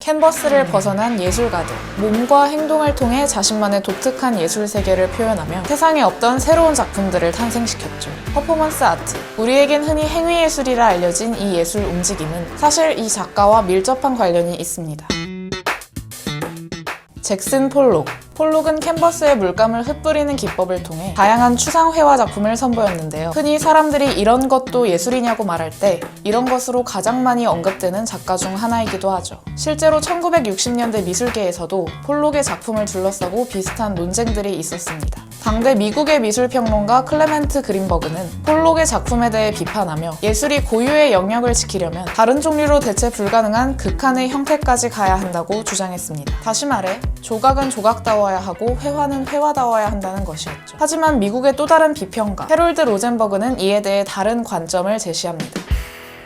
캔버스를 벗어난 예술가들. 몸과 행동을 통해 자신만의 독특한 예술 세계를 표현하며 세상에 없던 새로운 작품들을 탄생시켰죠. 퍼포먼스 아트. 우리에겐 흔히 행위예술이라 알려진 이 예술 움직임은 사실 이 작가와 밀접한 관련이 있습니다. 잭슨 폴록. 폴록은 캔버스에 물감을 흩뿌리는 기법을 통해 다양한 추상회화 작품을 선보였는데요. 흔히 사람들이 이런 것도 예술이냐고 말할 때 이런 것으로 가장 많이 언급되는 작가 중 하나이기도 하죠. 실제로 1960년대 미술계에서도 폴록의 작품을 둘러싸고 비슷한 논쟁들이 있었습니다. 당대 미국의 미술평론가 클레멘트 그린버그는 폴록의 작품에 대해 비판하며 예술이 고유의 영역을 지키려면 다른 종류로 대체 불가능한 극한의 형태까지 가야 한다고 주장했습니다. 다시 말해 조각은 조각다워야 하고 회화는 회화다워야 한다는 것이었죠. 하지만 미국의 또 다른 비평가 해롤드 로젠버그는 이에 대해 다른 관점을 제시합니다.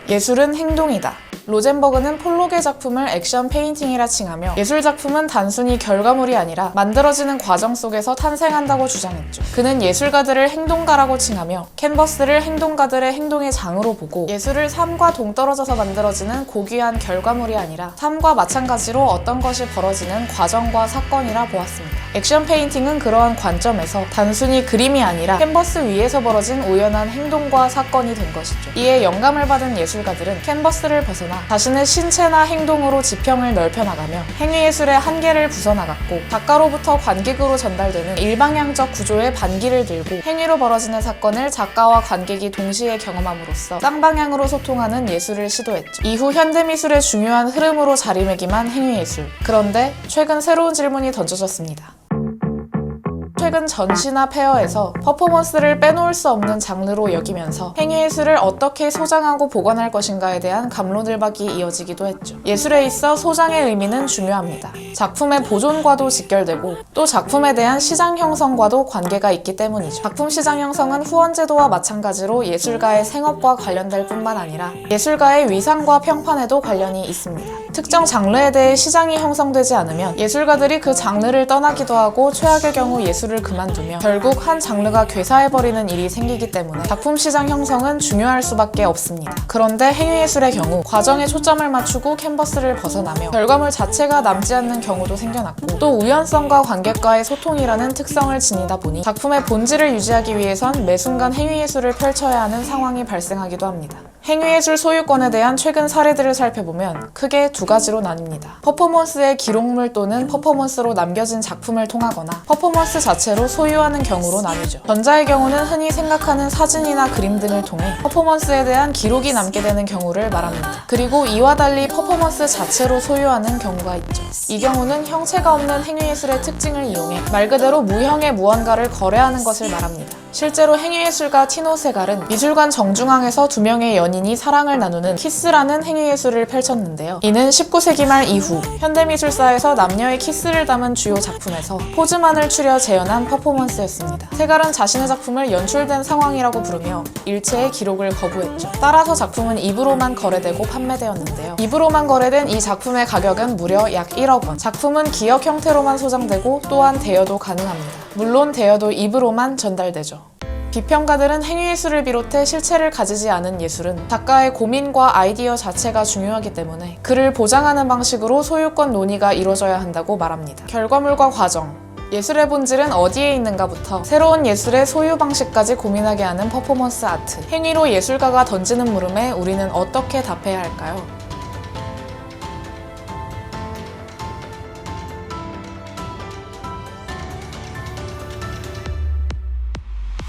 예술은 행동이다. 로젠버그는 폴록의 작품을 액션 페인팅이라 칭하며 예술 작품은 단순히 결과물이 아니라 만들어지는 과정 속에서 탄생한다고 주장했죠. 그는 예술가들을 행동가라고 칭하며 캔버스를 행동가들의 행동의 장으로 보고 예술을 삶과 동떨어져서 만들어지는 고귀한 결과물이 아니라 삶과 마찬가지로 어떤 것이 벌어지는 과정과 사건이라 보았습니다. 액션 페인팅은 그러한 관점에서 단순히 그림이 아니라 캔버스 위에서 벌어진 우연한 행동과 사건이 된 것이죠. 이에 영감을 받은 예술가들은 캔버스를 벗어나 자신의 신체나 행동으로 지평을 넓혀나가며 행위예술의 한계를 부숴나갔고 작가로부터 관객으로 전달되는 일방향적 구조의 반기를 들고 행위로 벌어지는 사건을 작가와 관객이 동시에 경험함으로써 쌍방향으로 소통하는 예술을 시도했죠. 이후 현대미술의 중요한 흐름으로 자리매김한 행위예술. 그런데 최근 새로운 질문이 던져졌습니다. 최근 전시나 페어에서 퍼포먼스를 빼놓을 수 없는 장르로 여기면서 행위예술을 어떻게 소장하고 보관할 것인가에 대한 갑론을박이 이어지기도 했죠. 예술에 있어 소장의 의미는 중요합니다. 작품의 보존과도 직결되고 또 작품에 대한 시장 형성과도 관계가 있기 때문이죠. 작품 시장 형성은 후원제도와 마찬가지로 예술가의 생업과 관련될 뿐만 아니라 예술가의 위상과 평판에도 관련이 있습니다. 특정 장르에 대해 시장이 형성되지 않으면 예술가들이 그 장르를 떠나기도 하고 최악의 경우 예술을 그만두며 결국 한 장르가 괴사해버리는 일이 생기기 때문에 작품 시장 형성은 중요할 수밖에 없습니다. 그런데 행위예술의 경우 과정에 초점을 맞추고 캔버스를 벗어나며 결과물 자체가 남지 않는 경우도 생겨났고 또 우연성과 관객과의 소통이라는 특성을 지니다 보니 작품의 본질을 유지하기 위해선 매 순간 행위예술을 펼쳐야 하는 상황이 발생하기도 합니다. 행위예술 소유권에 대한 최근 사례들을 살펴보면 크게 두 가지로 나뉩니다. 퍼포먼스의 기록물 또는 퍼포먼스로 남겨진 작품을 통하거나 퍼포먼스 자체로 소유하는 경우로 나뉘죠. 전자의 경우는 흔히 생각하는 사진이나 그림 등을 통해 퍼포먼스에 대한 기록이 남게 되는 경우를 말합니다. 그리고 이와 달리 퍼포먼스 자체로 소유하는 경우가 있죠. 이 경우는 형체가 없는 행위예술의 특징을 이용해 말 그대로 무형의 무언가를 거래하는 것을 말합니다. 실제로 행위예술가 티노 세갈은 미술관 정중앙에서 두 명의 연인이 사랑을 나누는 키스라는 행위예술을 펼쳤는데요. 이는 19세기 말 이후 현대미술사에서 남녀의 키스를 담은 주요 작품에서 포즈만을 추려 재현한 퍼포먼스였습니다. 세갈은 자신의 작품을 연출된 상황이라고 부르며 일체의 기록을 거부했죠. 따라서 작품은 입으로만 거래되고 판매되었는데요. 입으로만 거래된 이 작품의 가격은 무려 약 1억 원. 작품은 기억 형태로만 소장되고 또한 대여도 가능합니다. 물론 대여도 입으로만 전달되죠. 비평가들은 행위예술을 비롯해 실체를 가지지 않은 예술은 작가의 고민과 아이디어 자체가 중요하기 때문에 그를 보장하는 방식으로 소유권 논의가 이루어져야 한다고 말합니다. 결과물과 과정, 예술의 본질은 어디에 있는가부터 새로운 예술의 소유 방식까지 고민하게 하는 퍼포먼스 아트. 행위로 예술가가 던지는 물음에 우리는 어떻게 답해야 할까요?